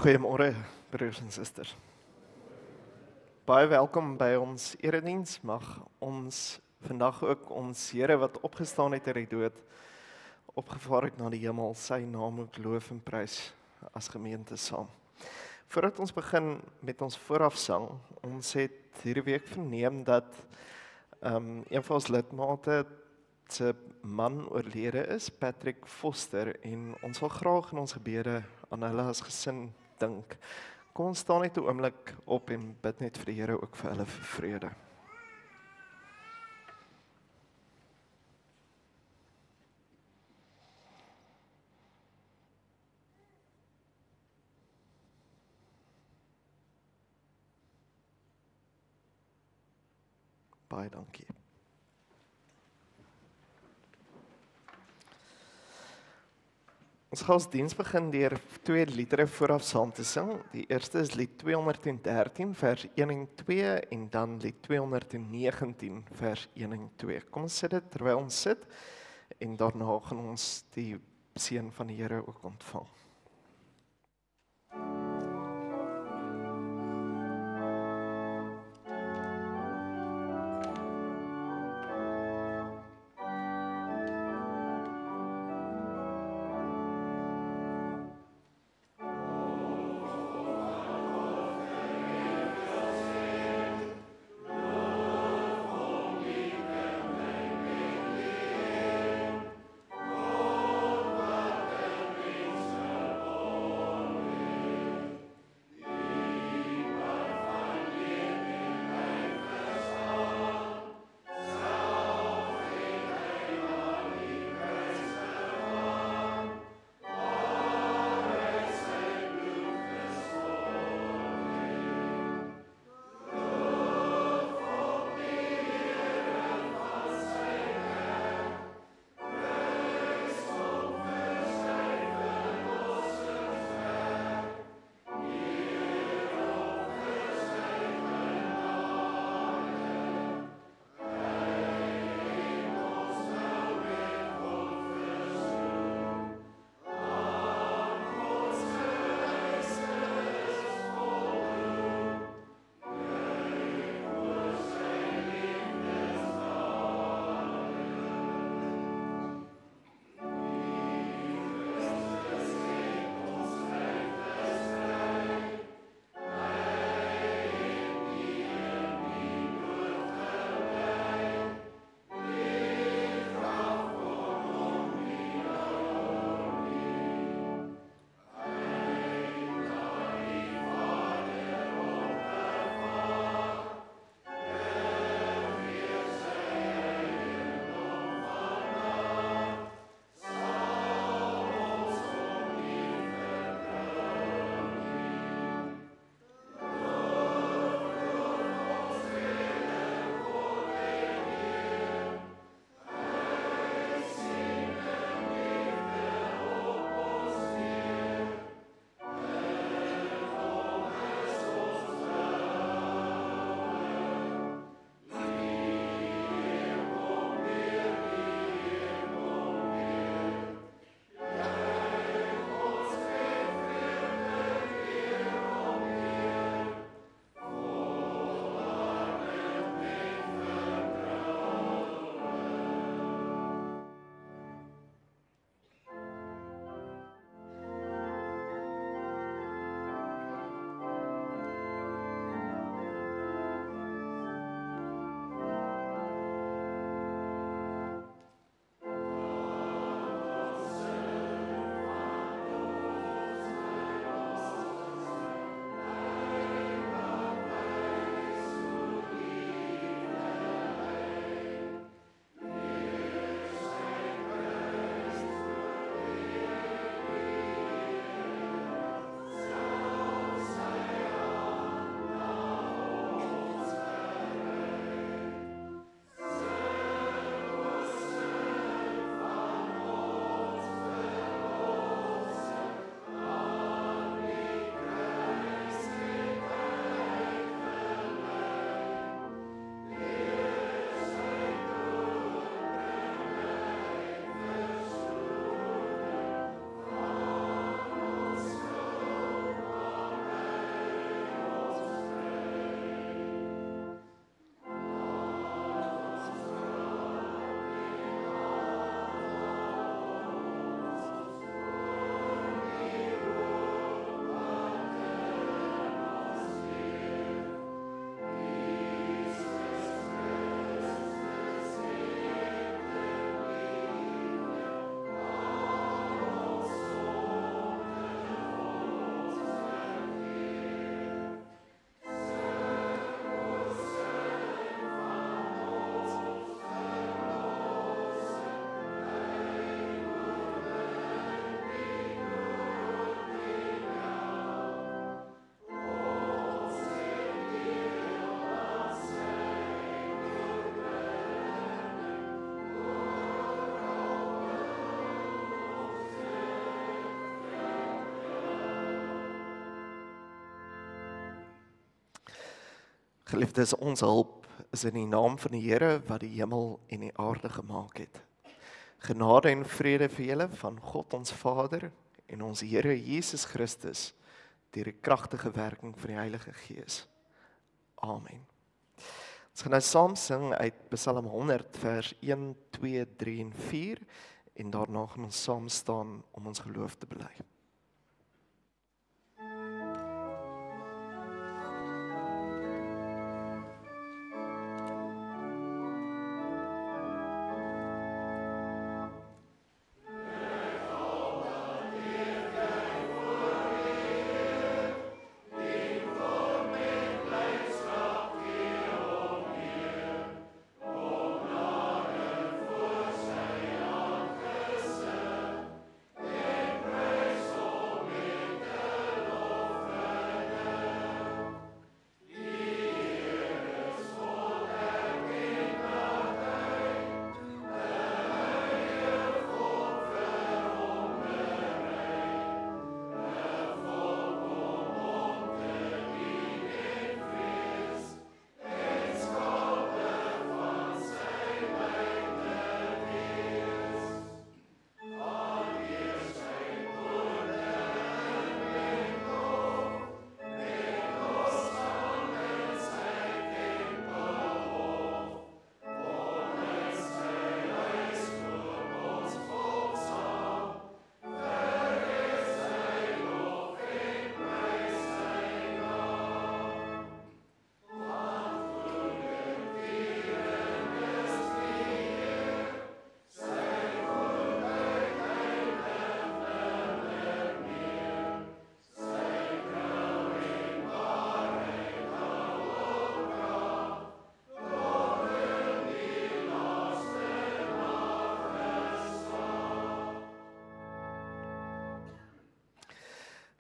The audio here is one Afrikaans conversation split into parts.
Goeiemôre broers en susters. Baie welkom by ons erediens. Mag ons vandag ook ons Here wat opgestaan het uit die dood, opgevaar het na die hemel, sy naam ook loof en prys as gemeente saam. Voordat ons begin met ons voorafsang, ons het hierdie week verneem dat een van ons lidmate se man oorlede is, Patrick Foster, en ons wil graag in ons gebede aan hulle as gesin dink. Kom ons staan net 'n oomblik op en bid net vir die Here ook vir hulle vir vrede. Baie dankie. Ons gaan ons diens begin deur 2 liedere vooraf saam te sing. Die eerste is lied 213 vers 1 en 2 en dan lied 219 vers 1 en 2. Kom ons sit dit terwyl ons sit en daarna gaan ons die seën van die Here ook ontvang. Geliefdes, ons hulp is in die naam van die Here wat die hemel en die aarde gemaak het. Genade en vrede vir julle van God ons Vader en ons Here Jesus Christus deur die kragtige werking van die Heilige Gees. Amen. Ons gaan nou saam sing uit Psalm 100 vers 1, 2, 3 en 4 en daarna gaan ons saam staan om ons geloof te bely.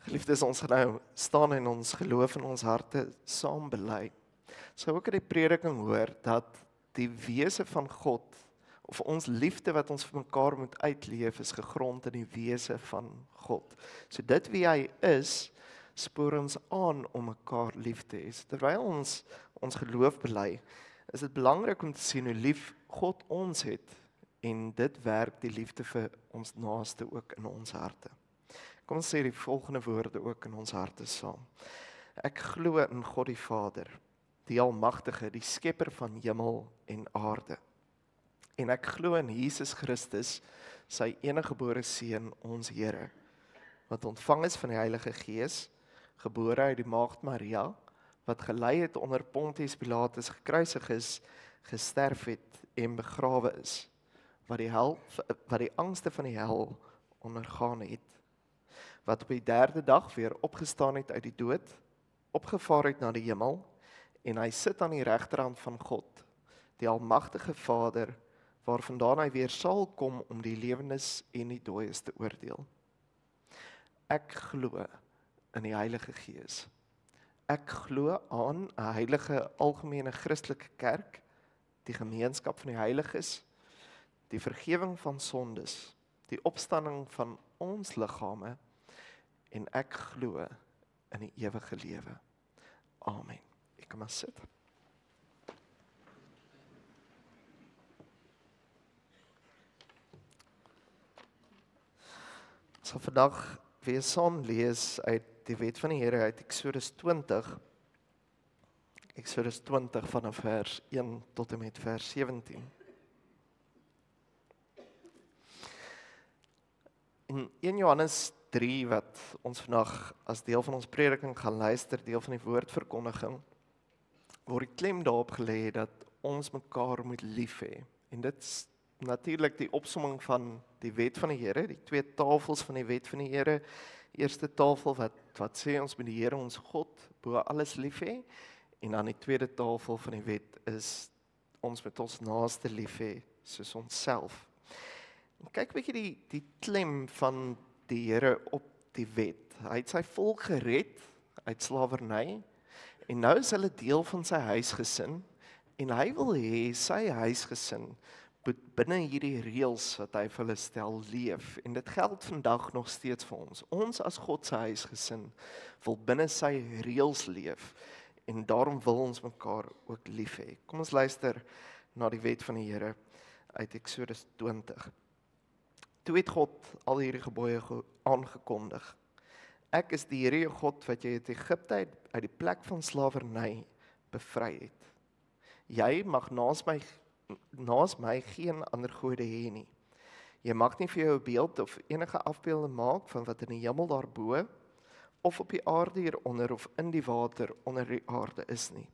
Geliefdes, ons gaan nou staan en ons geloof in ons harte saam bely. Ons gaan ook in die prediking hoor dat die wese van God, of ons liefde wat ons vir mekaar moet uitleef, is gegrond in die wese van God. So dit wie hy is, spoor ons aan om mekaar lief te hê. Terwyl ons geloof bely, is dit belangrik om te sien hoe lief God ons het, en dit werk die liefde vir ons naaste ook in ons harte. Kom ons sê die volgende woorde ook in ons harte saam. Ek glo in God die Vader, die Almagtige, die skepper van hemel en aarde. En ek glo in Jesus Christus, sy eniggebore Seun, ons Here, wat ontvang is van die Heilige Gees, gebore uit die maagd Maria, wat gelei het onder Pontius Pilatus, gekruisig is, gesterf het en begrawe is, wat die angste van die hel ondergaan het, wat op die 3de dag weer opgestaan het uit die dood, opgevaar het na die hemel, en hy sit aan die regterhand van God, die Almagtige Vader, waarvandaan hy weer sal kom om die lewendes en die dooies te oordeel. Ek glo in die Heilige Gees. Ek glo aan 'n heilige algemene Christelike kerk, die gemeenskap van die heiliges, die vergifnis van sondes, die opstanding van ons liggame, en ek glo in die ewige lewe. Amen. Ek kan maar sit. Ons gaan vandag weer saam lees uit die wet van die Here uit Eksodus 20. Eksodus 20 vanaf vers 1 tot en met vers 17. In 1 Johannes 3 wat ons vandag as deel van ons prediking gaan luister, deel van die woordverkondiging, word die klem daarop gelê dat ons mekaar moet lief hê. En dit is natuurlik die opsomming van die wet van die Here, die 2 tafels van die wet van die Here. Eerste tafel wat sê ons moet die Here ons God bo alles lief hê, en dan die tweede tafel van die wet is ons met ons naaste lief hê soos onsself. Kyk bietjie die klem van die Here op die wet. Hy het sy volk gered uit slawerny, en nou is hulle deel van sy huisgesin, en hy wil hê sy huisgesin moet binne hierdie reëls wat hy vir hulle stel leef. En dit geld vandag nog steeds vir ons. Ons as God se huisgesin wil binne sy reëls leef. en daarom wil ons mekaar ook lief hê. Kom ons luister na die wet van die Here uit Eksodus 20. Toe het God al hierdie gebooie aangekondig. Ek is die Here jou God wat jy uit Egipte uit die plek van slawerny bevry het. Jy mag naas my geen ander gode hê nie. Jy mag nie vir jou 'n beeld of enige afbeelding maak van wat in die hemel daarbo of op die aarde hieronder of in die water onder die aarde is nie.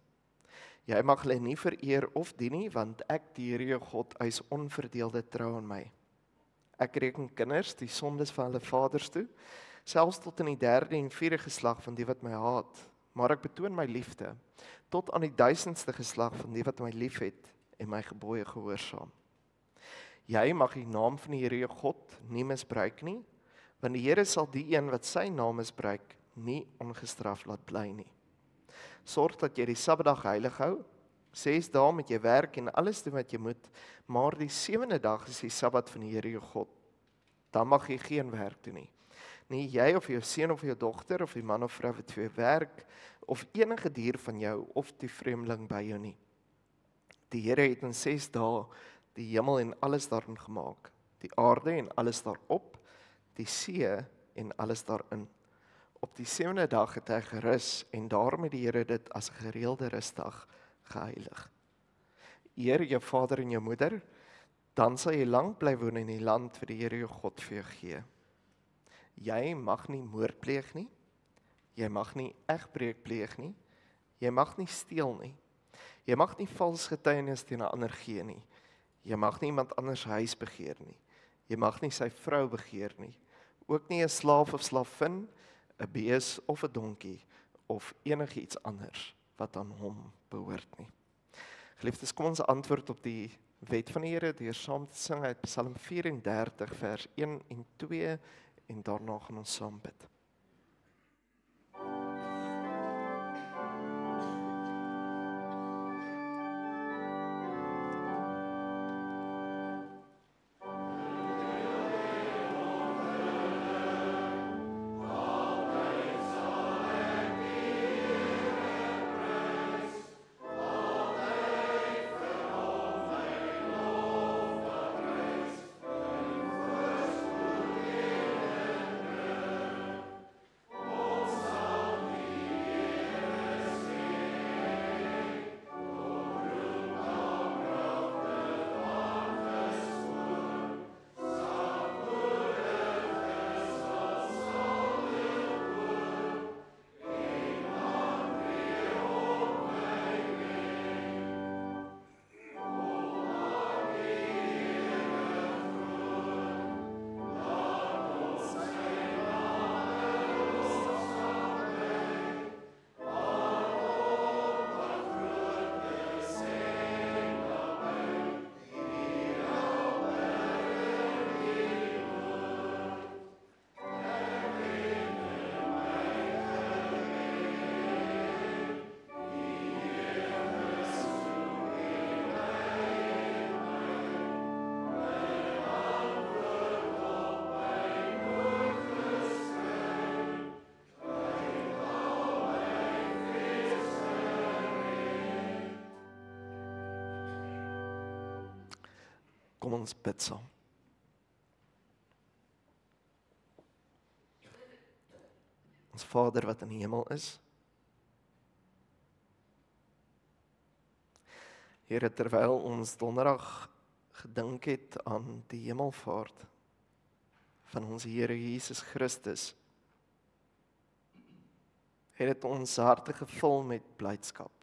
Jy mag hulle nie vereer of dien nie, want ek, die Here jou God, eis onverdeelde trou aan my. Ek reken kinders die sondes van hulle vaders toe, selfs tot in die 3de en 4de geslag van die wat my haat, maar ek betoon my liefde, tot aan die 1000ste geslag van die wat my liefhet en my gebooie gehoorsaam. Jy mag die naam van die Here jou God nie misbruik nie, want die Here sal die een wat sy naam misbruik, nie ongestraf laat bly nie. Sorg dat jy die Sabbatdag heilig hou. 6 dae moet jy werk en alles doen wat jy moet, maar die 7de dag is die Sabbat van die Here jou God. Dan mag jy geen werk doen nie. Nie jy of jou seun of jou dogter of die man of vrou wat vir jou werk, of enige dier van jou of die vreemdeling by jou nie. Die Here het in 6 dae die hemel en alles daarin gemaak, die aarde en alles daarop, die see en alles daarin. Op die 7de dag het hy gerus en daarom het die Here dit as 'n gereelde rusdag geheilig. Eer jou vader en jou moeder, dan sal jy lank bly woon in die land wat die Here jou God vir jou gee. Jy mag nie moord pleeg nie, jy mag nie egbreek pleeg nie, jy mag nie steel nie, jy mag nie vals getuienis teen 'n ander gee nie, jy mag nie iemand anders huis begeer nie, jy mag nie sy vrou begeer nie, ook nie 'n slaaf of slavin, 'n bees of 'n donkie, of enigiets anders wat aan hom behoort nie. Geliefdes, kom ons antwoord op die wet van die Here deur saam te sing uit Psalm 34 vers 1 en 2 en daarna gaan ons saam bid. Kom ons bid saam. Ons Vader wat in die hemel is, Here, terwyl ons donderdag gedink het aan die hemelvaart van ons Here Jesus Christus, het dit ons harte gevul met blydskap.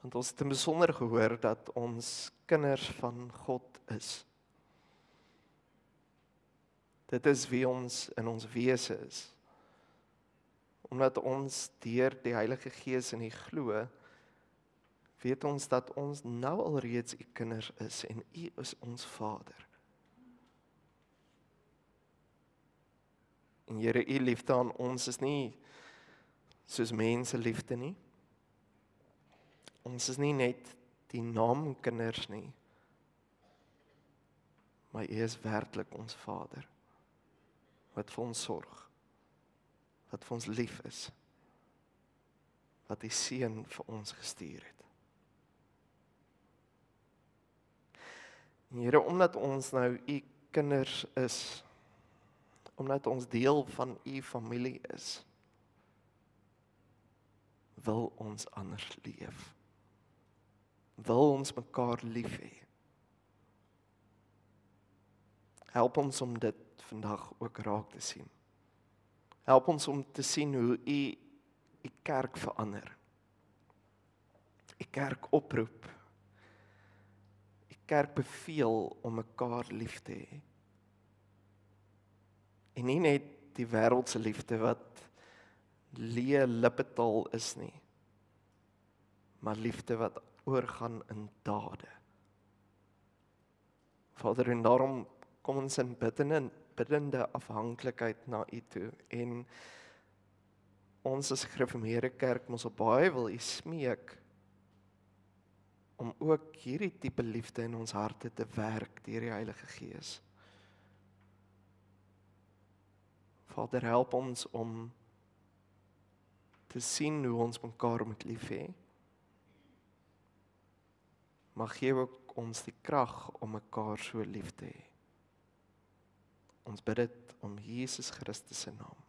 Want ons het in besonder gehoor dat ons kinders van God is. Dit is wie ons in ons wese is. Omdat ons deur die Heilige Gees in U glo, weet ons dat ons nou alreeds U kinders is en U is ons Vader. En Here, U liefde aan ons is nie soos mense liefde nie. Ons is nie net die naamkinders nie, maar U is werklik ons Vader, wat vir ons sorg, wat vir ons lief is. wat die Seun vir ons gestuur het. En Here, omdat ons nou u kinders is, omdat ons deel van u familie is, wil ons anders leef. Wil ons mekaar lief hê. Help ons om dit vandag ook raak te sien. Help ons om te sien hoe u die kerk verander. Die kerk oproep. Die kerk beveel om mekaar lief te hê. En nie net die wêreldse liefde wat leë lippetaal is nie, maar liefde wat oorgaan in dade. Vader, en daarom kom ons in biddende afhanklikheid na u toe, en ons as gereformeerde kerk ons op baie wil u smeek om ook hierdie tipe liefde in ons harte te werk deur die Heilige Gees. Vader, help ons om te sien hoe ons mekaar moet lief hê. Maar gee ook ons die krag om mekaar so lief te hê. Ons bid dit om Jesus Christus se naam.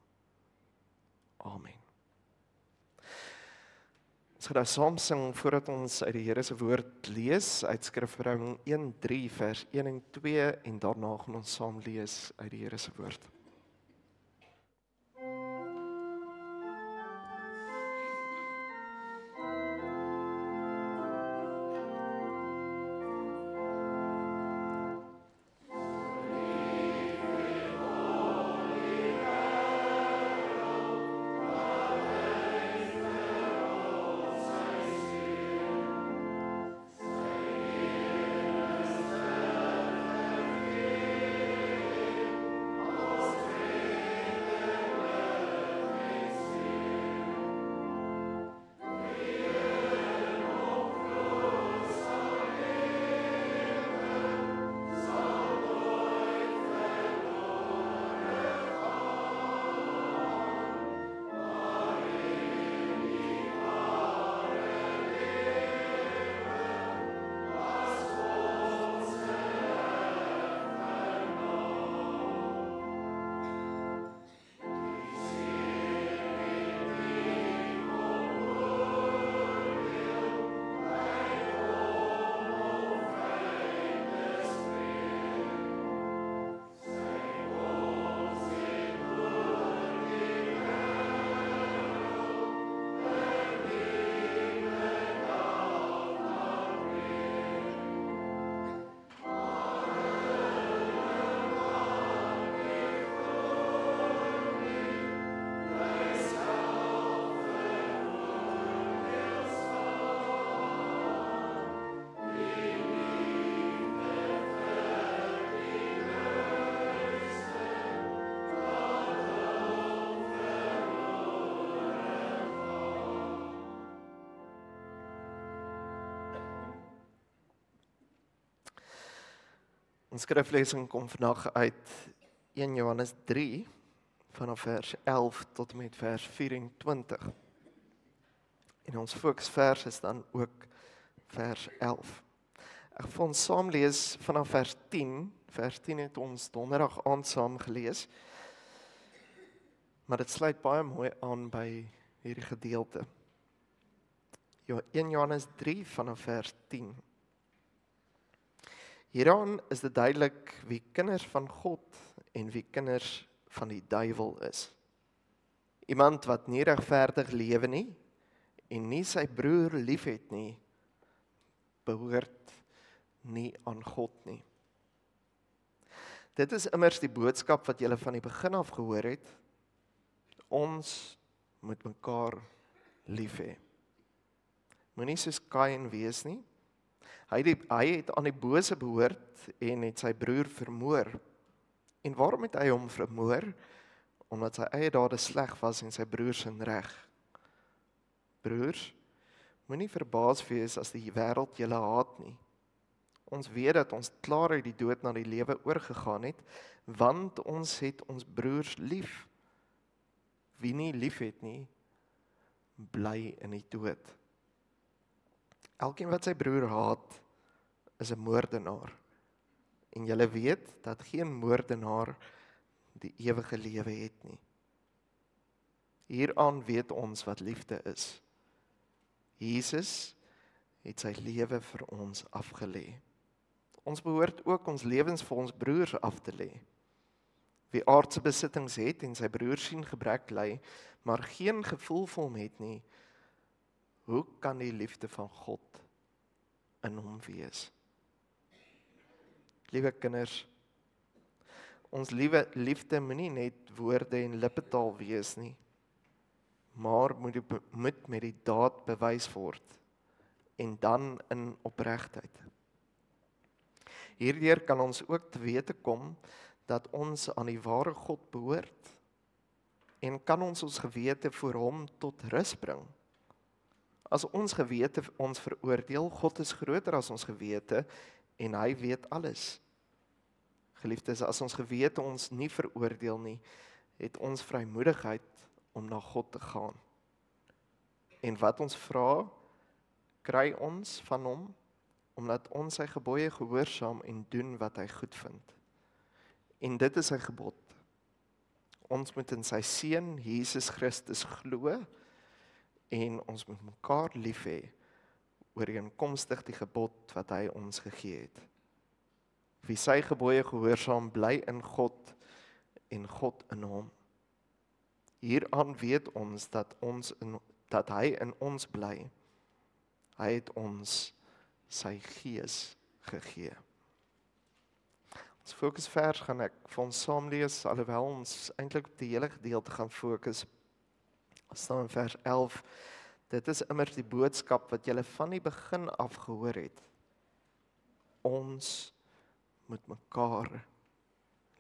Amen. Ons gaan nou saam sing voordat ons uit die Here se woord lees, uit Skrifverhouding 1:3 vers 1 en 2, en daarna gaan ons saam lees uit die Here se woord. Ons skriflesing kom vandag uit 1 Johannes 3 vanaf vers 11 tot en met vers 24. En ons fokusvers is dan ook vers 11. Ek wil ons saam lees vanaf vers 10. Vers 10 het ons donderdag aand saam gelees. Maar dit sluit baie mooi aan by hierdie gedeelte. 1 Johannes 3 vanaf vers 10. Hieraan is dit duidelik wie kinders van God en wie kinders van die duiwel is. Iemand wat nie regverdig lewe nie en nie sy broer liefhet nie, behoort nie aan God nie. Dit is immers die boodskap wat julle van die begin af gehoor het. Ons moet mekaar lief hê. Moenie soos Kain wees nie. Hy het aan die bose behoort en het sy broer vermoor. En waarom het hy hom vermoor? Omdat sy eie dade sleg was en sy broer se reg. Broers, moenie verbaas wees as die wêreld julle haat nie. Ons weet dat ons klaar uit die dood na die lewe oorgegaan het, want ons het ons broers lief. Wie nie lief het nie, bly in die dood. Elkeen wat sy broer haat, is 'n moordenaar. En julle weet dat geen moordenaar die ewige lewe het nie. Hieraan weet ons wat liefde is. Jesus het sy lewe vir ons afgelê. Ons behoort ook ons lewens vir ons broers af te lê. Wie aardse besittings het en sy broer sien gebrek ly, maar geen gevoel vir hom het nie, hoe kan die liefde van God in hom wees? Liewe kinders, ons liefde moenie net woorde en lippetaal wees nie, maar moet met die daad bewys word, en dan in opregtheid. Hierdeur kan ons ook te wete kom dat ons aan die ware God behoort, en kan ons gewete voor hom tot rus bring. As ons gewete ons veroordeel, God is groter as ons gewete, en hy weet alles. Geliefdes, as ons gewete ons nie veroordeel nie, het ons vrymoedigheid om na God te gaan. En wat ons vra, kry ons van hom, omdat ons sy gebooie gehoorsaam en doen wat hy goed vind. En dit is sy gebod. Ons moet in sy seun, Jesus Christus, glo, en ons moet mekaar lief hê, ooreenkomstig die gebod wat hy ons gegee het. Wie sy gebooie gehoorsaam, bly in God, en God in hom. Hieraan weet ons dat hy in ons bly. Hy het ons sy gees gegee. Ons fokusvers gaan ek vir ons saam lees, alhoewel ons eintlik op die hele gedeelte gaan fokus. Ons staan in vers 11. Dit is immers die boodskap wat julle van die begin af gehoor het. Ons moet mekaar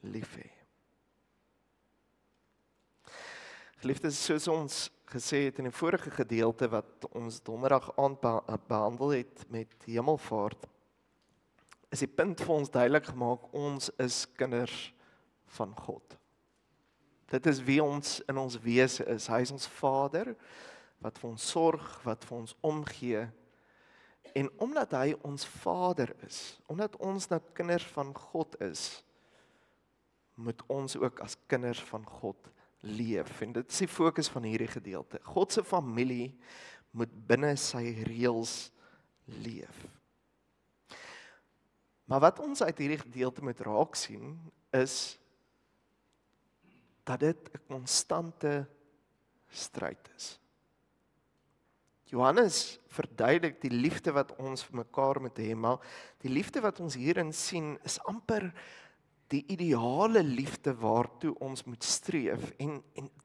lief hê. Geliefdes, soos ons gesê het in die vorige gedeelte wat ons donderdag aand behandel het met hemelvaart, is die punt vir ons duidelik gemaak, ons is kinders van God. Dit is wie ons in ons wese is. Hy is ons Vader, wat vir ons sorg, wat vir ons omgee. En omdat hy ons Vader is, omdat ons nou kinders van God is, moet ons ook as kinders van God leef. En dit is die fokus van hierdie gedeelte. God se familie moet binne sy reëls leef. Maar wat ons uit hierdie gedeelte moet raak sien, is dat dit 'n konstante stryd is. Johannes verduidelik die liefde wat ons vir mekaar moet hê, maar die liefde wat ons hierin sien, is amper die ideale liefde waartoe ons moet streef, en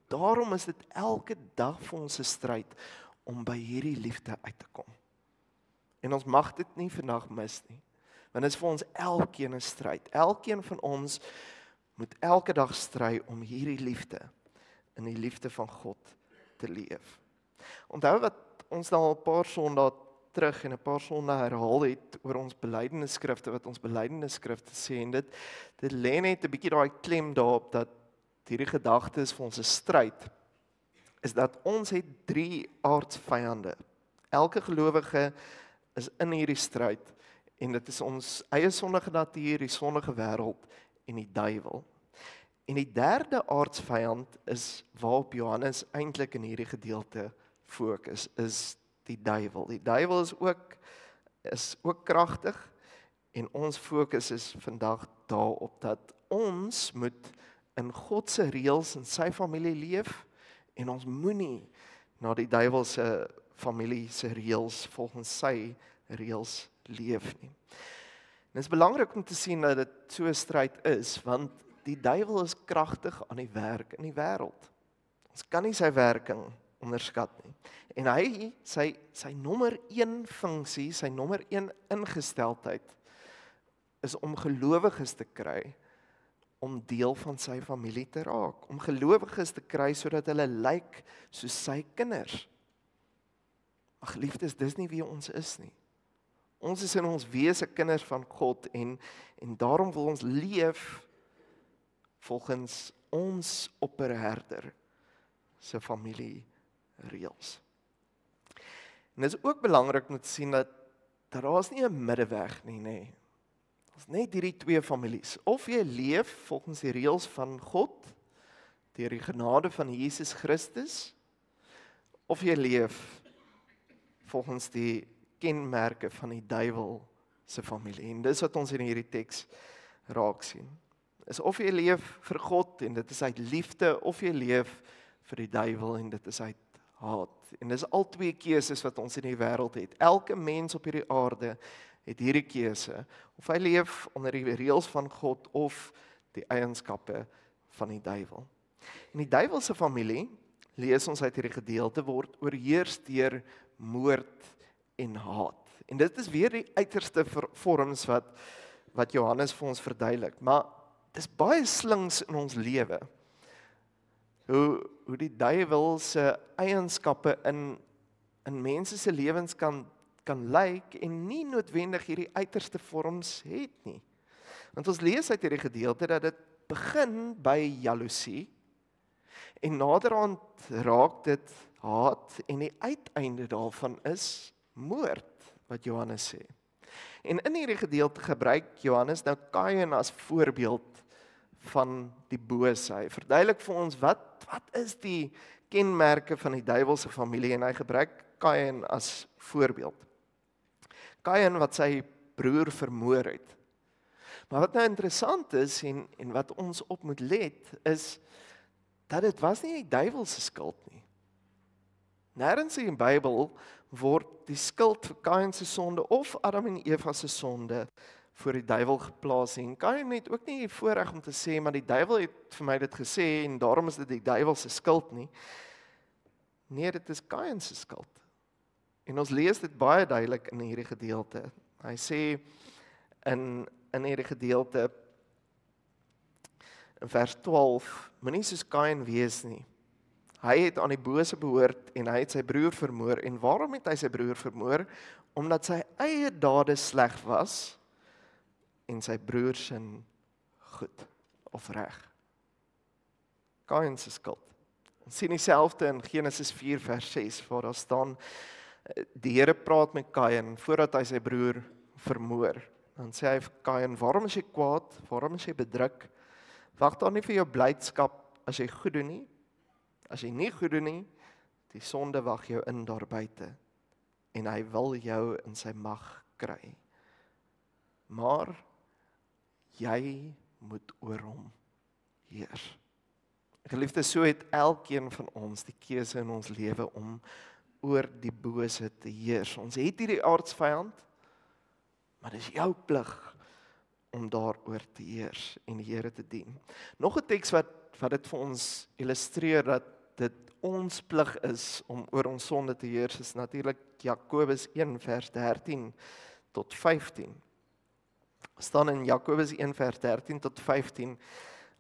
daarom is dit elke dag vir ons 'n stryd om by hierdie liefde uit te kom. En ons mag dit nie vandag mis nie, want dit is vir ons elkeen 'n stryd. Elkeen van ons moet elke dag stry om hierdie liefde, in die liefde van God te leef. Onthou wat ons nou al 'n paar sondae terug en 'n paar sondae herhaal het oor ons belydenisskrifte, wat ons belydenisskrifte sê, en dit lê net 'n bietjie daai klem daarop dat hierdie gedagte is vir ons 'n stryd, is dat ons het 3 aardsvyande. Elke gelowige is in hierdie stryd, en dit is ons eie sondige natuur, die sondige wêreld en die duiwel. En die derde aardsvyand is waarop Johannes eintlik in hierdie gedeelte fokus, is die duiwel. Die duiwel is ook kragtig, en ons fokus is vandag daarop dat ons moet in God se reëls en sy familie leef, en ons moenie na die duiwel se familie se reëls volgens sy reëls leef nie. En dit is belangrik om te sien dat dit so 'n stryd is, want die duiwel is kragtig aan die werk in die wêreld. Ons kan nie sy werking onderskat nie. En hy, sy nommer 1 funksie, sy nommer 1 ingesteldheid, is om gelowiges te kry, om deel van sy familie te raak, om gelowiges te kry, sodat hulle lyk soos sy kinders. Maar geliefdes, dis nie wie ons is nie. Ons is in ons wese kinders van God, en daarom wil ons leef volgens ons opperherder se familie reëls. En dit is ook belangrik om te sien dat daar is nie 'n middeweg nie, nee. Ons net hierdie twee families. Of jy leef volgens die reëls van God, deur die genade van Jesus Christus, of jy leef volgens die kenmerke van die duiwel se familie. En dis wat ons in hierdie teks raak sien. Is of jy leef vir God en dit is uit liefde, of jy leef vir die duiwel en dit is uit haat. En dis al twee keuses wat ons in die wêreld het. Elke mens op hierdie aarde het hierdie keuse, of hy leef onder die reëls van God of die eienskappe van die duiwel. En die duiwel se familie, lees ons uit hierdie gedeelte, word oorheers deur moord en haat. En dit is weer die uiterste vorms wat Johannes vir ons verduidelik. Maar dis baie slings in ons lewe. Hoe die duiwel se eienskappe in mense se lewens kan lyk en nie noodwendig hierdie uiterste vorms het nie. Want ons lees uit hierdie gedeelte dat dit begin by jaloesie en naderhand raak dit haat en die uiteinde daarvan is moord, wat Johannes sê. En in hierdie gedeelte gebruik Johannes nou Kain as voorbeeld van die bose. Hy verduidelik vir ons wat is die kenmerke van die duiwelse familie en hy gebruik Kain as voorbeeld. Kain wat sy broer vermoor het. Maar wat nou interessant is en wat ons op moet let is dat dit was nie die duiwel se skuld nie. Nêrens in die Bybel word die skuld vir Kain se sonde of Adam en Eva se sonde voor die duiwel geplaas en Kain het ook nie voorreg om te sê maar die duiwel het vir my dit gesê en daarom is dit die duiwel se skuld nie. Nee, dit is Kain se skuld. En ons lees dit baie duidelik in hierdie gedeelte. Hy sê in hierdie gedeelte in vers 12, moenie soos Kain wees nie. Hy het aan die bose behoort en hy het sy broer vermoor. En waarom het hy sy broer vermoor? Omdat sy eie dade sleg was en sy broer se goed of reg. Kain se skuld. Ons sien dieselfde in Genesis 4 vers 6 waar daar staan die Here praat met Kain voordat hy sy broer vermoor. Dan sê hy vir Kain, waarom is jy kwaad? Waarom is jy bedruk? Wag dan nie vir jou blydskap as jy goed doen nie. As jy nie goed doen nie, die sonde wag jou in daar buite en hy wil jou in sy mag kry. Maar jy moet oor hom heers. Geliefdes, so het elkeen van ons die keuse in ons lewe om oor die bose te heers. Ons het hierdie aardsvyand, maar dis jou plig om daaroor te heers en die Here te dien. Nog 'n teks wat dit vir ons illustreer dat dit ons plig is om oor ons sonde te heers, is natuurlik Jakobus 1 vers 13 tot 15. Staan in Jakobus 1 vers 13 tot 15,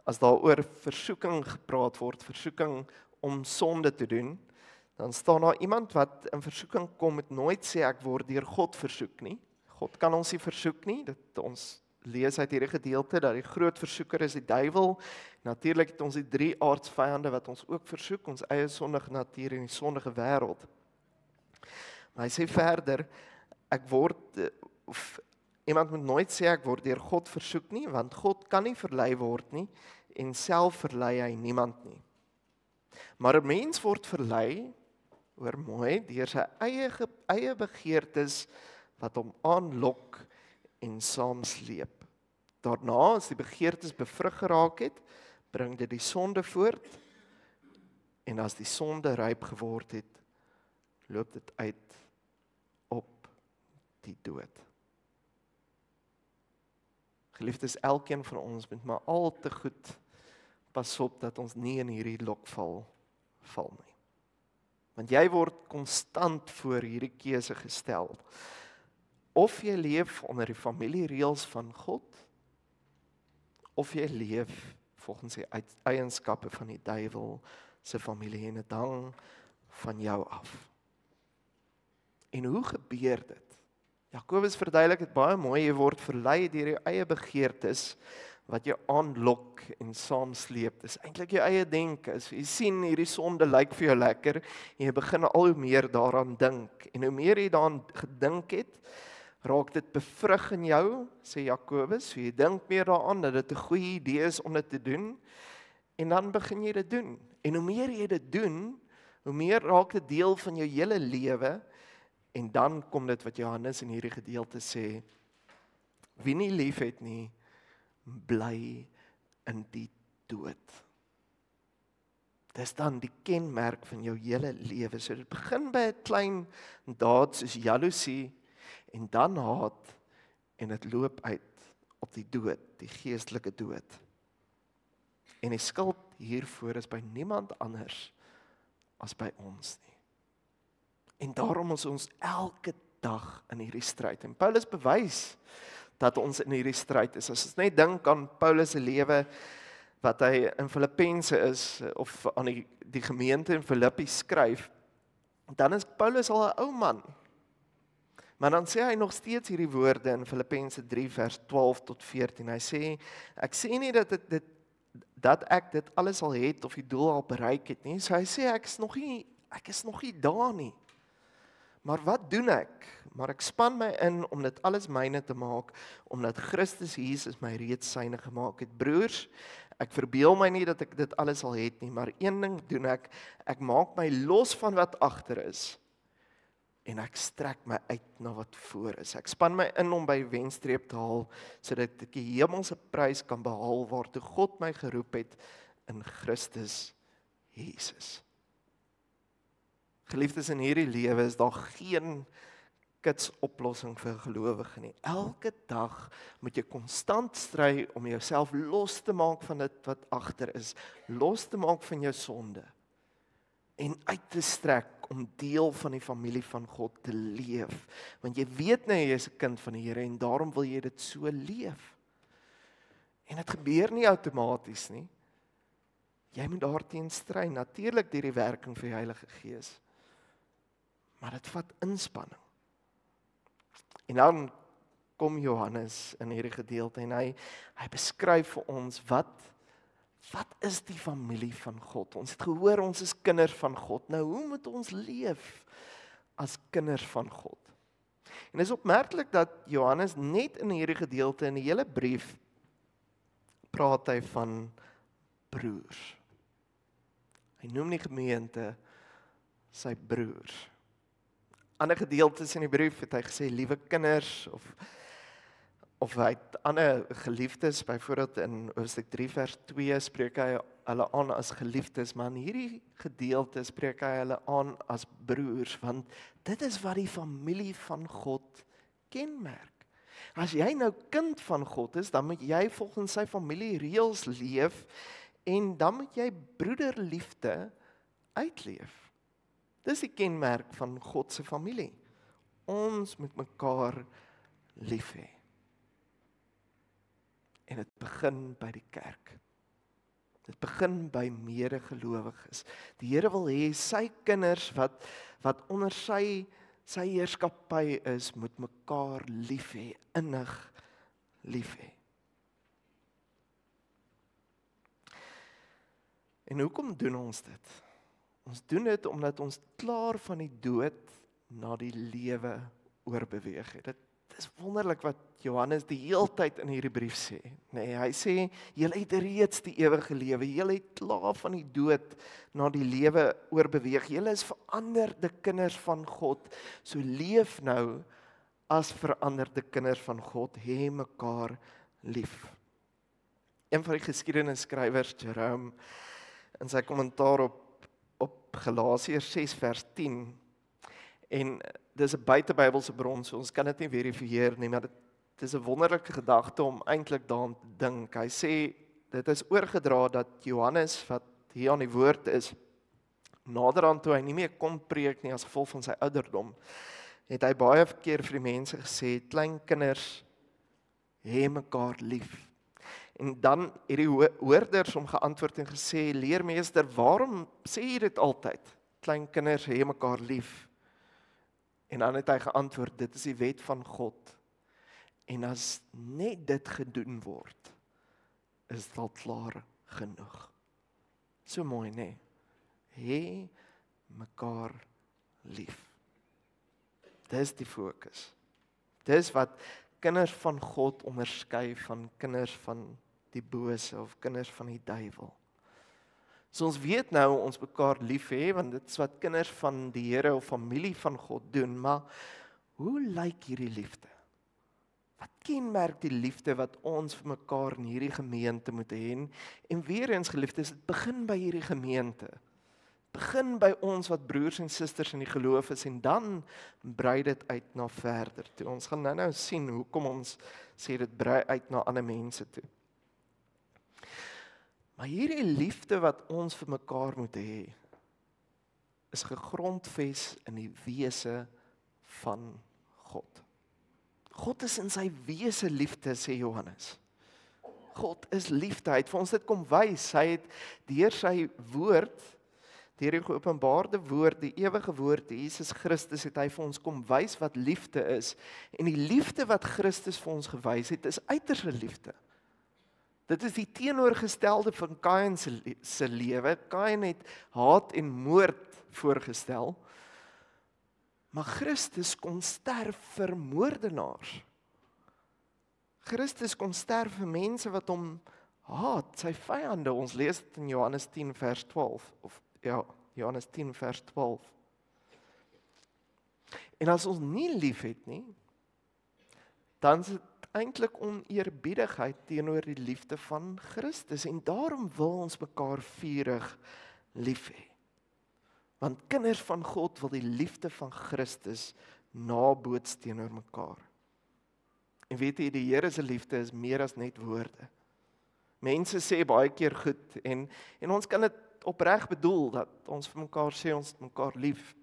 as daar oor versoeking gepraat word, versoeking om sonde te doen, dan staan daar iemand wat in versoeking kom, het nooit sê ek word deur God versoek nie. God kan ons nie versoek nie, dit ons lees uit hierdie gedeelte, dat die groot versoeker is die duiwel. Natuurlik het ons die drie aardsvyande wat ons ook versoek, ons eie sondige natuur en die sondige wêreld. Maar hy sê verder, iemand moet nooit sê ek word deur God versoek nie, want God kan nie verlei word nie, en self verlei hy niemand nie. Maar 'n mens word verlei, hoor mooi, deur sy eie begeertes wat hom aanlok en saamsleep. Daarna, as die begeertes bevrug geraak het, bring dit die sonde voort, en as die sonde ryp geword het, loop dit uit op die dood. Geliefdes, elkeen van ons moet maar al te goed pas op dat ons nie in hierdie lokval val nie. Want jy word konstant voor hierdie keuse gestel. Of jy leef onder die familiereëls van God, of jy leef volgens die eienskappe van die duiwel se familie en dit hang van jou af. En hoe gebeur dit? Jakobus verduidelik dit baie mooi, jy word verlei deur jou eie begeertes wat jou aanlok en saamsleep. Dis eintlik jou eie denke. As jy sien hierdie sonde lyk vir jou lekker en jy begin al hoe meer daaraan dink. En hoe meer jy daaraan gedink het, raak dit bevrug in jou, sê Jakobus. So jy dink meer daaraan dat dit 'n goeie idee is om dit te doen en dan begin jy dit doen. En hoe meer jy dit doen, hoe meer raak dit deel van jou hele lewe en dan kom dit wat Johannes in hierdie gedeelte sê, wie nie lief het nie, bly in die dood. Dis dan die kenmerk van jou hele lewe. So dit begin by 'n klein daad soos jaloesie en dan haat en dit loop uit op die dood, die geestelike dood. En die skuld hiervoor is by niemand anders as by ons nie. En daarom is ons elke dag in hierdie stryd. En Paulus bewys dat ons in hierdie stryd is. As ons net dink aan Paulus se lewe wat hy in Filippense is of aan die gemeente in Filippi skryf, dan is Paulus al 'n ou man. Maar dan sê hy nog steeds hierdie woorde in Filippense 3 vers 12 tot 14. Hy sê, ek sê nie dat ek dit alles al het of die doel al bereik het nie. So hy sê ek is nog nie daar nie. Maar wat doen ek? Maar ek span my in om dit alles myne te maak, omdat Christus Jesus my reeds syne gemaak het. Broers, ek verbeel my nie dat ek dit alles al het nie, maar een ding doen ek maak my los van wat agter is, en ek strek my uit na wat voor is. Ek span my in om by wenstreep te haal, sodat ek die hemelse prys kan behaal, waartoe God my geroep het in Christus Jesus. Geliefdes, in hierdie lewe is daar geen kitsoplossing vir gelowige nie. Elke dag moet jy konstant stry om jouself los te maak van dit wat agter is, los te maak van jou sonde en uit te strek om deel van die familie van God te leef. Want jy weet nou jy is 'n kind van die Here en daarom wil jy dit so leef. En dit gebeur nie outomaties nie. Jy moet daarteen stry, natuurlik deur die werking van die Heilige Gees. Maar dit vat inspanning. En dan kom Johannes in hierdie gedeelte en hy beskryf vir ons wat is die familie van God? Ons het gehoor ons is kinders van God. Nou hoe moet ons leef as kinders van God? En dit is opmerklik dat Johannes net in hierdie gedeelte in die hele brief praat hy van broers. Hy noem die gemeente sy broers. Ander gedeeltes in die brief het hy gesê liewe kinders of hy het ander geliefdes, byvoorbeeld in Hoofstuk 3 vers 2 spreek hy hulle aan as geliefdes, maar in hierdie gedeelte spreek hy hulle aan as broers, want dit is wat die familie van God kenmerk. As jy nou kind van God is, dan moet jy volgens sy familiereëls leef en dan moet jy broederliefde uitleef. Dis die kenmerk van God se familie. Ons moet mekaar lief hê. En dit begin by die kerk. Dit begin by medegelowiges. Die Here wil hê sy kinders wat onder sy heerskappy is, moet mekaar lief hê, innig lief hê. En hoekom doen ons dit? Ons doen dit omdat ons klaar van die dood na die lewe oorbeweeg het. Dit is wonderlik wat Johannes die heeltyd in hierdie brief sê. Nee, hy sê, julle het reeds die ewige lewe, julle het klaar van die dood na die lewe oorbeweeg. Julle is veranderde kinders van God. So leef nou as veranderde kinders van God, hê mekaar lief. Een van die geskiedenisskrywers, Jerome, in sy kommentaar op Galasiërs 6 vers 10, en dis 'n buitebybelse bron, so ons kan dit nie verifieer nie, maar dit is 'n wonderlike gedagte om eintlik daaraan te dink. Hy sê, dit is oorgedra dat Johannes, wat hier aan die woord is, naderhand toe hy nie meer kon preek nie as gevolg van sy ouderdom, het hy baie keer vir die mense gesê, klein kinders, hê mekaar lief. En dan het die hoorders hom geantwoord en gesê, leermeester, waarom sê jy dit altyd? Klein kinders, hê mekaar lief. En dan het hy geantwoord, dit is die wet van God. En as net dit gedoen word, is dit al klaar genoeg. So mooi, nee. Hê mekaar lief. Dis die fokus. Dis wat kinders van God onderskei van kinders van die bose of kinders van die duiwel. So ons weet nou ons mekaar lief hê, want dit is wat kinders van die Here of familie van God doen, maar hoe lyk hierdie liefde? Wat kenmerk die liefde wat ons vir mekaar in hierdie gemeente moet hê? En weer eens geliefdes, dit begin by hierdie gemeente. Begin by ons wat broers en susters in die geloof is, en dan brei dit uit na verder toe. Ons gaan nou sien hoekom ons sê dit brei uit na ander mense toe. Maar hierdie liefde wat ons vir mekaar moet hê, is gegrondves in die wese van God. God is in sy wese liefde, sê Johannes. God is liefde, hy het vir ons dit kom wys, hy het deur sy woord, deur die geopenbaarde woord, die ewige woord, Jesus Christus, het hy vir ons kom wys wat liefde is, en die liefde wat Christus vir ons gewys het, is uiterste liefde. Dit is die teenoorgestelde van Kain se lewe. Kain het haat en moord voorgestel, maar Christus kon sterf vir moordenaars. Christus kon sterf vir mense wat hom haat, sy vyande. Ons lees dit in Johannes 10 vers 12, Johannes 10 vers 12. En as ons nie lief het nie, dan is dit eintlik oneerbiedigheid teenoor die liefde van Christus, en daarom wil ons mekaar vurig lief hê. Want kinders van God wil die liefde van Christus naboots teenoor mekaar. En weet jy, die Here se liefde is meer as net woorde. Mense sê baie keer goed, en ons kan dit opreg bedoel, dat ons vir mekaar sê ons het mekaar lief.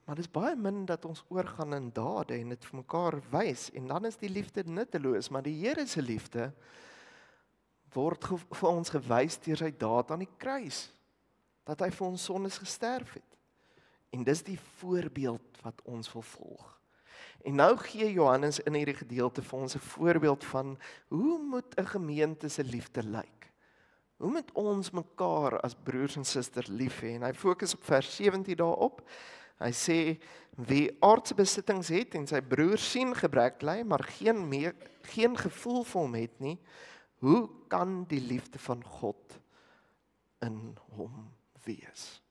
Maar dis baie min dat ons oorgaan in dade en dit vir mekaar wys, en dan is die liefde nutteloos, maar die Here se liefde word vir ons gewys deur sy daad aan die kruis, dat hy vir ons sondes gesterf het. En dis die voorbeeld wat ons wil volg. En nou gee Johannes in hierdie gedeelte vir ons 'n voorbeeld van hoe moet 'n gemeente se liefde lyk? Hoe moet ons mekaar as broers en susters lief hê? En hy fokus op vers 17 daarop. Hy sê, wie aardse besittings het en sy broer sien gebrek ly, maar geen gevoel vir hom het nie, hoe kan die liefde van God in hom wees?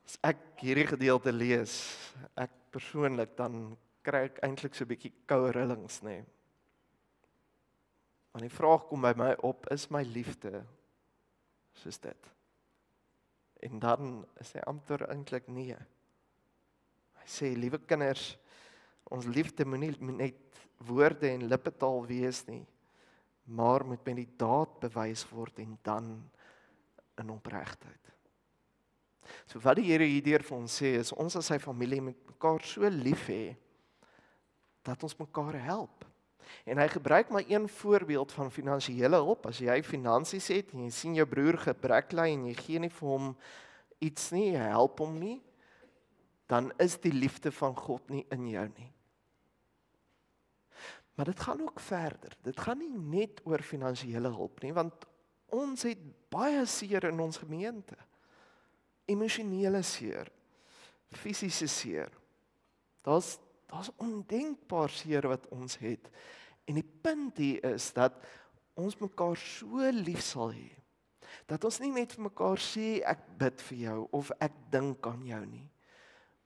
As ek hierdie gedeelte lees, ek persoonlik, dan kry ek eintlik so 'n bietjie koue rillings, nê. Want die vraag kom by my op, is my liefde soos dit? En dan is die antwoord eintlik nee. Hy sê, liewe kinders, ons liefde moet nie net woorde en lippetaal wees nie, maar moet met die daad bewys word en dan in opregtheid. So wat die Here hierdeur vir ons sê is, ons as sy familie moet mekaar so lief hê, dat ons mekaar help. En hy gebruik maar een voorbeeld van finansiële hulp. As jy finansies het en jy sien jou broer gebrek ly en jy gee nie vir hom iets nie, jy help hom nie, dan is die liefde van God nie in jou nie. Maar dit gaan ook verder. Dit gaan nie net oor finansiële hulp nie, want ons het baie seer in ons gemeente. Emosionele seer, fisiese seer. Daar's ondenkbaar seer wat ons het. En die punt hier is dat ons mekaar so lief sal hê, dat ons nie net vir mekaar sê ek bid vir jou of ek dink aan jou nie,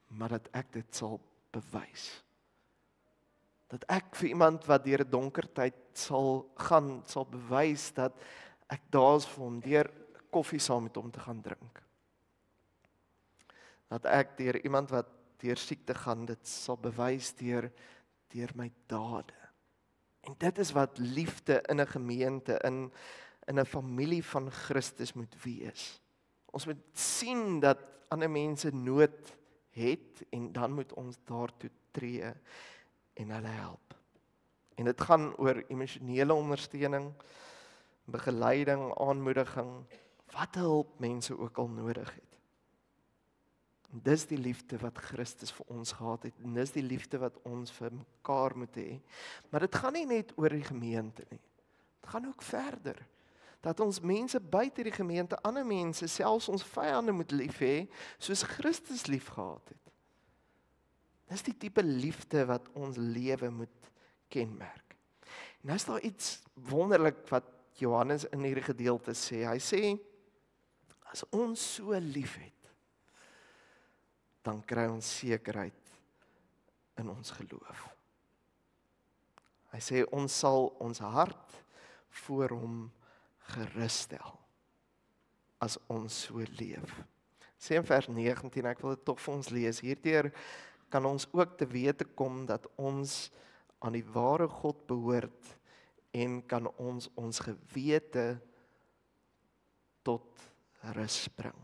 maar dat ek dit sal bewys. Dat ek vir iemand wat deur 'n donker tyd sal gaan, sal bewys dat ek daar is vir hom deur koffie saam met hom te gaan drink. Dat ek deur iemand wat deur siekte gaan, dit sal bewys deur my dade. En dit is wat liefde in 'n gemeente, in 'n familie van Christus moet wees. Ons moet sien dat ander mense nood het en dan moet ons daartoe tree en hulle help. En dit gaan oor emosionele ondersteuning, begeleiding, aanmoediging, wat hulp mense ook al nodig het. En dis die liefde wat Christus vir ons gehad het, en dis die liefde wat ons vir mekaar moet hê. Maar dit gaan nie net oor die gemeente nie. Dit gaan ook verder. Dat ons mense buite die gemeente, ander mense, selfs ons vyande moet lief hê, soos Christus lief gehad het. Dis die tipe liefde wat ons lewe moet kenmerk. En nou is daar iets wonderlik wat Johannes in hierdie gedeelte sê. Hy sê, as ons so lief het, dan kry ons sekerheid in ons geloof. Hy sê, ons sal ons hart voor hom gerus stel, as ons so leef. Sê in vers 19, ek wil dit tog vir ons lees, hierdeur kan ons ook te wete kom dat ons aan die ware God behoort en kan ons gewete tot rus bring.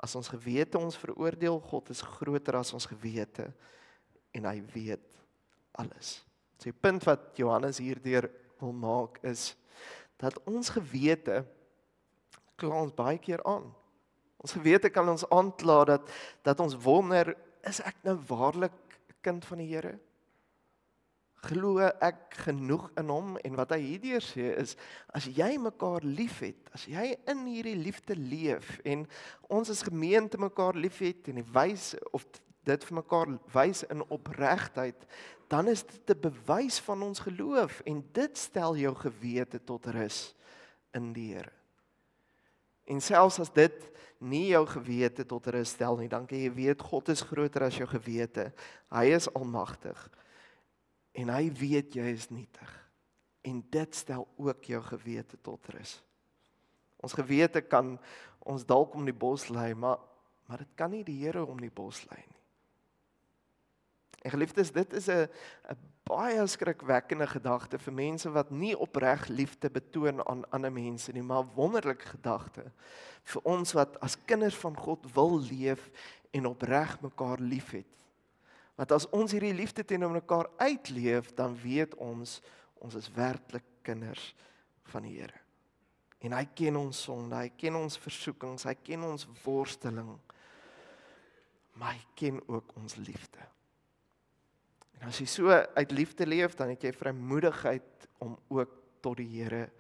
As ons gewete ons veroordeel, God is groter as ons gewete en hy weet alles. So die punt wat Johannes hierdeur wil maak is, dat ons gewete kla ons baie keer aan. Ons gewete kan ons aankla dat ons wonder, is ek nou waarlik 'n kind van die Here? Glo ek genoeg in hom? En wat hy hierdeur sê is, as jy mekaar liefhet, as jy in hierdie liefde leef, en ons as gemeente mekaar liefhet, en dit vir mekaar wys in opregtheid, dan is dit 'n bewys van ons geloof, en dit stel jou gewete tot rus in die Here. En selfs as dit nie jou gewete tot rus stel nie, dan kan jy weet, God is groter as jou gewete, hy is almagtig, en hy weet jy is nietig, en dit stel ook jou gewete tot rus. Ons gewete kan ons dalk om die bos lei, maar dit kan nie die Here om die bos lei nie. En geliefdes, dit is 'n baie skrikwekkende gedagte vir mense wat nie opreg liefde betoon aan ander mense nie, maar 'n wonderlike gedagte vir ons wat as kinders van God wil leef en opreg mekaar liefhet. Want as ons hierdie liefde teenoor mekaar uitleef, dan weet ons is werklik kinders van die Here. En hy ken ons sonde, hy ken ons versoekings, hy ken ons worsteling, maar hy ken ook ons liefde. En as jy so uit liefde leef, dan het jy vrymoedigheid om ook tot die Here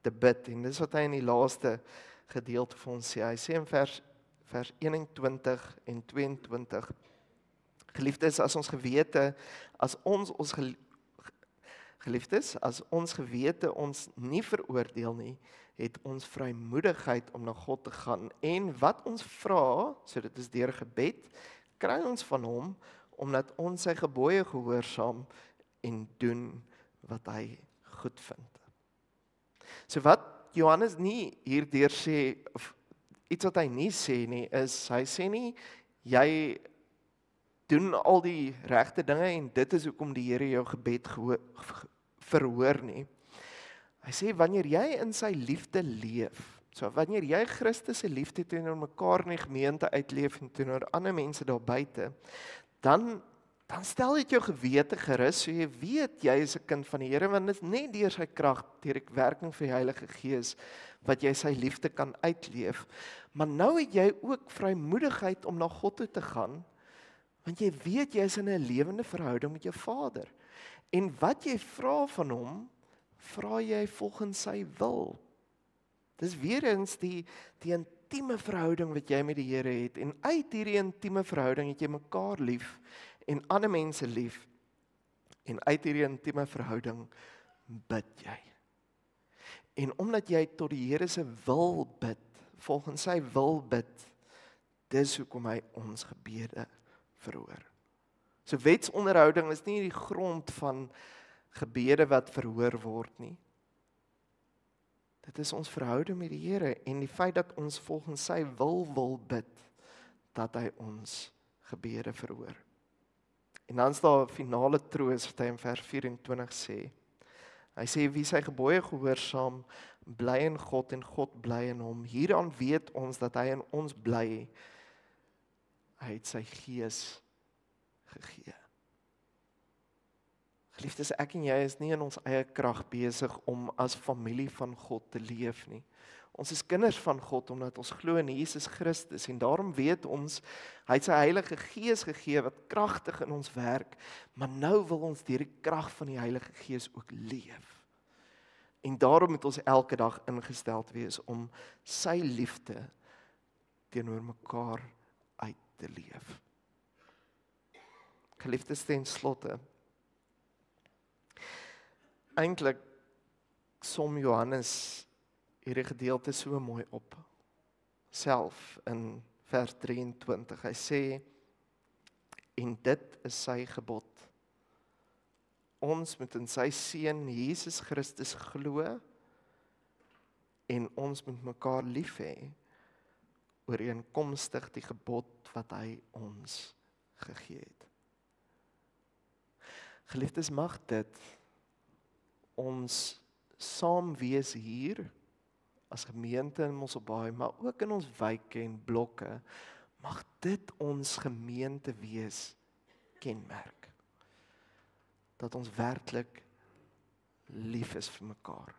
te bid. En dis wat hy in die laaste gedeelte vir ons sê. Hy sê in vers 21 en 22, geliefdes, as ons gewete ons nie veroordeel nie, het ons vrymoedigheid om na God te gaan. En wat ons vra, so dit is deur gebed, kry ons van hom, omdat ons sy gebooie gehoorsaam en doen wat hy goed vind. So wat Johannes nie hierdeur sê, of iets wat hy nie sê nie, is, hy sê nie, jy doen al die regte dinge en dit is hoekom die Here jou gebed verhoor nie. Hy sê, wanneer jy in sy liefde leef, so wanneer jy Christus se liefde teenoor mekaar in die gemeente uitleef en teenoor ander mense daar buite, dan stel dit jou gewete gerus, so jy weet jy is 'n kind van die Here, want dit is net deur sy krag, deur die werking van die Heilige Gees, wat jy sy liefde kan uitleef. Maar nou het jy ook vrymoedigheid om na God toe te gaan, want jy weet jy is in 'n lewende verhouding met jou Vader. En wat jy vra van hom, vra jy volgens sy wil. Dis weer eens die intieme verhouding wat jy met die Here het, en uit hierdie intieme verhouding het jy mekaar lief, en ander mense lief, en uit hierdie intieme verhouding bid jy. En omdat jy tot die Here se wil bid, volgens sy wil bid, dis hoekom hy ons gebede verhoor. So wetsonderhouding is nie die grond van gebede wat verhoor word nie. Dit is ons verhouding met die Here en die feit dat ons volgens sy wil bid, dat hy ons gebede verhoor. En dan is daar 'n finale troos wat hy in vers 24 sê. Hy sê, wie sy gebooie gehoorsaam, bly in God en God bly in hom. Hieraan weet ons dat hy in ons bly. Hy het sy Gees gegee. Geliefdes, ek en jy is nie in ons eie krag besig om as familie van God te leef nie. Ons is kinders van God omdat ons glo in Jesus Christus en daarom weet ons, hy het sy Heilige Gees gegee wat kragtig in ons werk, maar nou wil ons deur die krag van die Heilige Gees ook leef. En daarom moet ons elke dag ingesteld wees om sy liefde teenoor mekaar uit te leef. Geliefdes, ten slotte, eintlik som Johannes hierdie gedeelte so mooi op, self in vers 23. Hy sê, en dit is sy gebod. Ons moet in sy seun Jesus Christus glo en ons moet mekaar lief hê ooreenkomstig die gebod wat hy ons gegee het. Geliefdes, mag dit ons saam wees hier as gemeente in Mosselbaai, maar ook in ons wyke en blokke, mag dit ons gemeente wees kenmerk. Dat ons werklik lief is vir mekaar.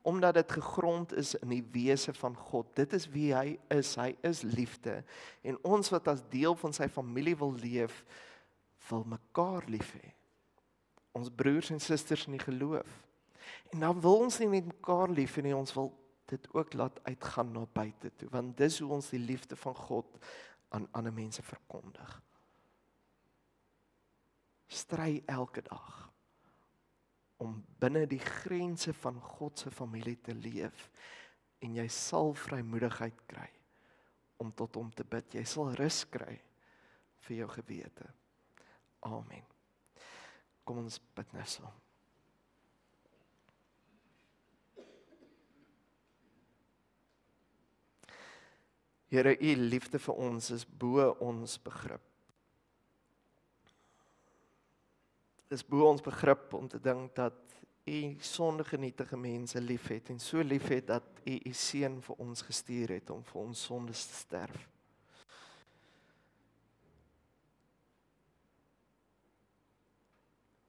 Omdat dit gegrond is in die wese van God. Dit is wie hy is liefde. En ons wat as deel van sy familie wil leef, wil mekaar lief hê. Ons broers en susters in die geloof. En dan wil ons nie net mekaar lief hê nie, ons wil dit ook laat uitgaan na buite toe, want dis hoe ons die liefde van God aan ander mense verkondig. Stry elke dag om binne die grense van God se familie te leef en jy sal vrymoedigheid kry om tot hom te bid. Jy sal rus kry vir jou gewete. Amen. Kom ons bid nou saam. Here, u liefde vir ons is bo ons begrip. Dis bo ons begrip om te dink dat u sondige nietige mense liefhet en so liefhet dat u u seun vir ons gestuur het om vir ons sondes te sterf.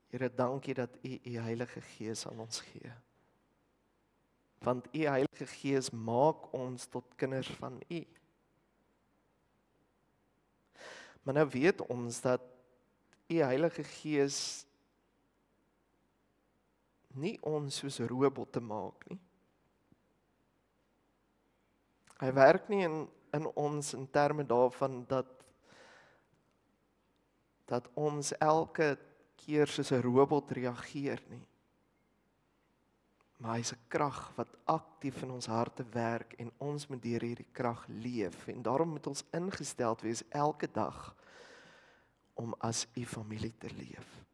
Here, dankie dat u u Heilige Gees aan ons gee. Want u Heilige Gees maak ons tot kinders van u. Maar nou weet ons dat u Heilige Gees nie ons soos robotte maak nie. Hy werk nie in ons in terme daarvan dat ons elke keer soos 'n robot reageer nie. Maar hy is 'n krag wat aktief in ons harte werk en ons moet deur hierdie krag leef. En daarom moet ons ingesteld wees elke dag om as u familie te leef.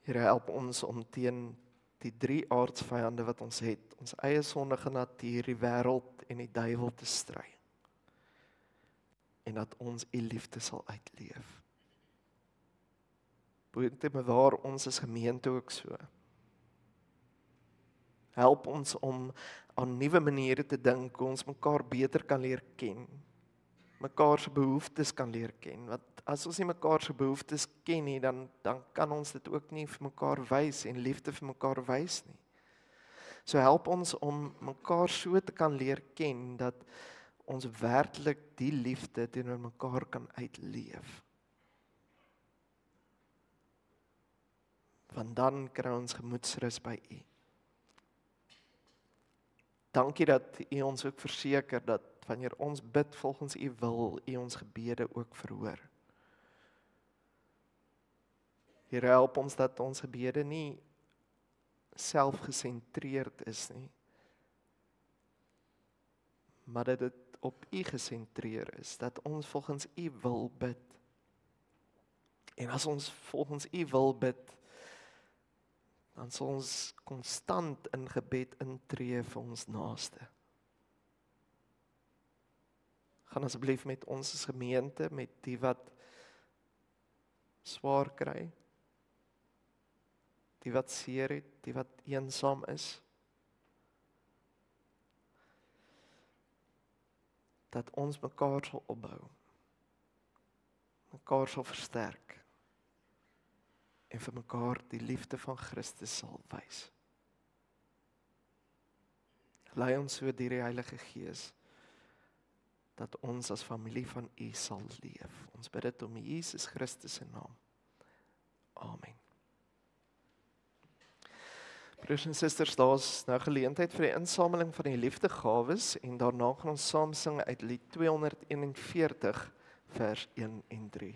Here, help ons om teen die 3 aardsvyande wat ons het, ons eie sondige natuur, die wêreld en die duiwel te stry. En dat ons u liefde sal uitleef. Boontoe waar ons as gemeente ook so. Help ons om aan nuwe maniere te dink, hoe ons mekaar beter kan leer ken. Mekaar se behoeftes kan leer ken. Want as ons nie mekaar se behoeftes ken nie, dan kan ons dit ook nie vir mekaar wys en liefde vir mekaar wys nie. So help ons om mekaar so te kan leer ken, dat ons werklik die liefde teenoor mekaar kan uitleef. Want dan kry ons gemoedsrus by u. Dankie dat u ons ook verseker dat wanneer ons bid volgens u wil, u ons gebede ook verhoor. Here, help ons dat ons gebede nie selfgesentreerd is nie, maar dat dit op u gesentreer is, dat ons volgens u wil bid. En as ons volgens u wil bid, dan sal ons konstant in gebed intree vir ons naaste. Gaan asseblief met ons as gemeente, met die wat swaar kry, die wat seer het, die wat eensaam is, dat ons mekaar sal opbou, mekaar sal versterk en vir mekaar die liefde van Christus sal wys. Lei ons so deur die Heilige Gees, dat ons as familie van U sal leef. Ons bid dit om Jesus Christus se naam. Amen. Broers en susters, daar is nou geleentheid vir die insameling van die liefdegawes en daarna gaan ons saam sing uit lied 241 vers 1 en 3.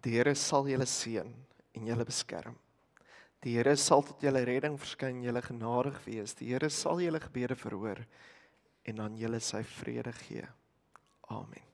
Die Here sal julle seën en julle beskerm. Die Here sal tot julle redding verskyn, julle genadig wees. Die Here sal julle gebede verhoor en aan julle sy vrede gee. Amen.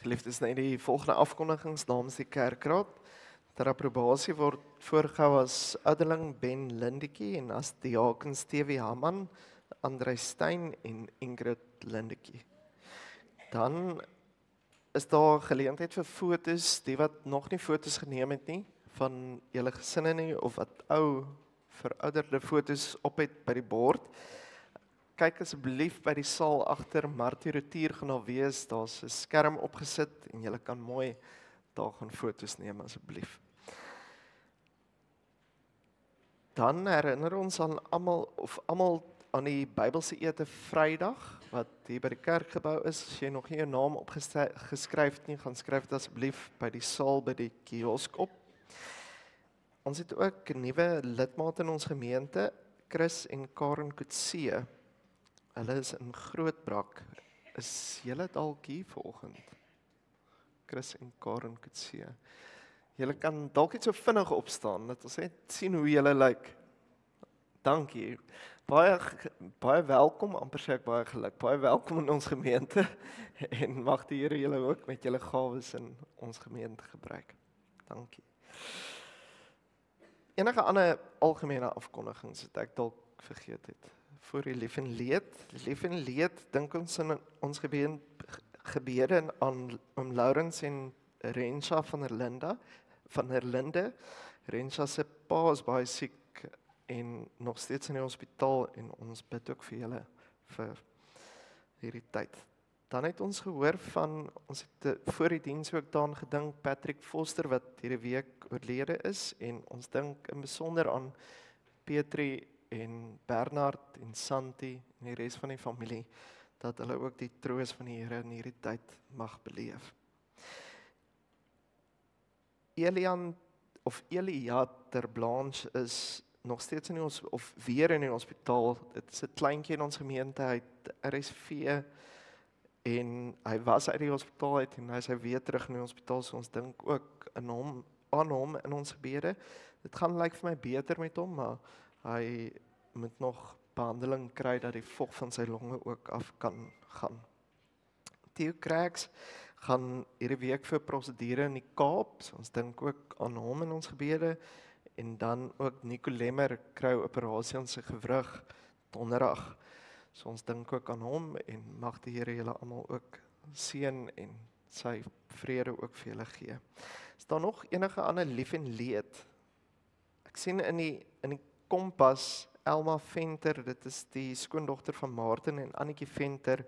Geliefdes, net die volgende afkondigings namens die kerkraad. Ter approbasie word voorgehou as ouderling Ben Lindetjie en as diaken Stevie Hamman, Andrei Stein en Ingrid Lindetjie. Dan is daar geleentheid vir fotos, die wat nog nie fotos geneem het nie, van julle gesinne nie, of wat verouderde fotos op het by die bord. Kyk asseblief by die saal agter, Martie Rotier gaan daar wees, daar's 'n skerm opgesit en julle kan mooi daar gaan fotos neem asseblief. Dan herinner ons aan almal aan die Bybelse ete Vrydag, wat hier by die kerkgebou is. As jy nog nie jou naam opgeskryf het nie, gaan skryf dit asseblief by die saal by die kiosk op. Ons het ook 'n nuwe lidmaat in ons gemeente, Chris en Karen Kutse. Hulle is in Grootbrak. Is julle dalk hier vanoggend? Chris en Karen Kutse. Julle kan dalk net so vinnig opstaan, dat ons net sien hoe julle lyk. Dankie. Baie welkom, amper sê ek baie geluk. Baie welkom in ons gemeente en mag die Here julle ook met julle gawes in ons gemeente gebruik. Dankie. Enige ander algemene afkondigings wat ek dalk vergeet het? Voor die lief en leed, dink ons in ons gebede aan Laurens en Rensha van der Linde. Rensha se pa is baie siek en nog steeds in die hospitaal en ons bid ook vir julle vir hierdie tyd. Dan het ons gehoor ons het voor die diens ook daaraan gedink, Patrick Foster wat hierdie week oorlede is en ons dink in besonder aan Petrie en Bernard en Santi en die res van die familie, dat hulle ook die troos van die Here in hierdie tyd mag beleef. Elia ter Blanche is nog steeds weer in die hospitaal. Dit is 'n kleintjie in ons gemeente, hy het RSV en hy was uit die hospitaal uit en hy is weer terug in die hospitaal, so ons dink ook aan hom in ons gebede. Dit gaan lyk vir my beter met hom, maar hy moet nog behandeling kry dat die vog van sy longe ook af kan gaan. Theo Craigs gaan hierdie week vir prosedure in die Kaap, so ons dink ook aan hom in ons gebede, en dan ook Nico Lemmer kry operasie aan sy gewrig donderdag, so ons dink ook aan hom, en mag die Here julle almal ook seën en sy vrede ook vir julle gee. Is daar nog enige ander lief en leed? Ek sien in die Kompas, Elma Venter, dit is die skoondogter van Martin en Annetjie Venter.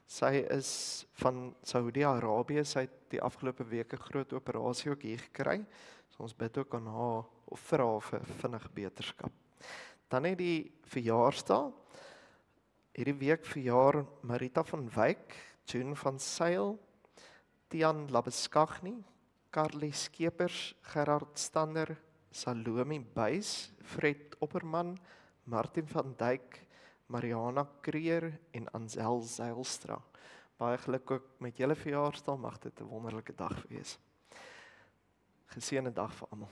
Sy is van Saudi-Arabië, sy het die afgelope weke groot operasie ook hier gekry. So ons bid ook aan haar, of vir haar vir vinnige beterskap. Dan het die verjaarsdag, hierdie week verjaar Marita van Wyk, June van Sail, Tian Labeskagni, Carly Skeepers, Gerard Stander, Salome Buys, Fred Opperman, Martin van Dijk, Mariana Kreer en Ansel Zeilstra. Baie geluk ook met julle verjaarsdag, mag dit 'n wonderlike dag wees. Geseënde dag vir almal.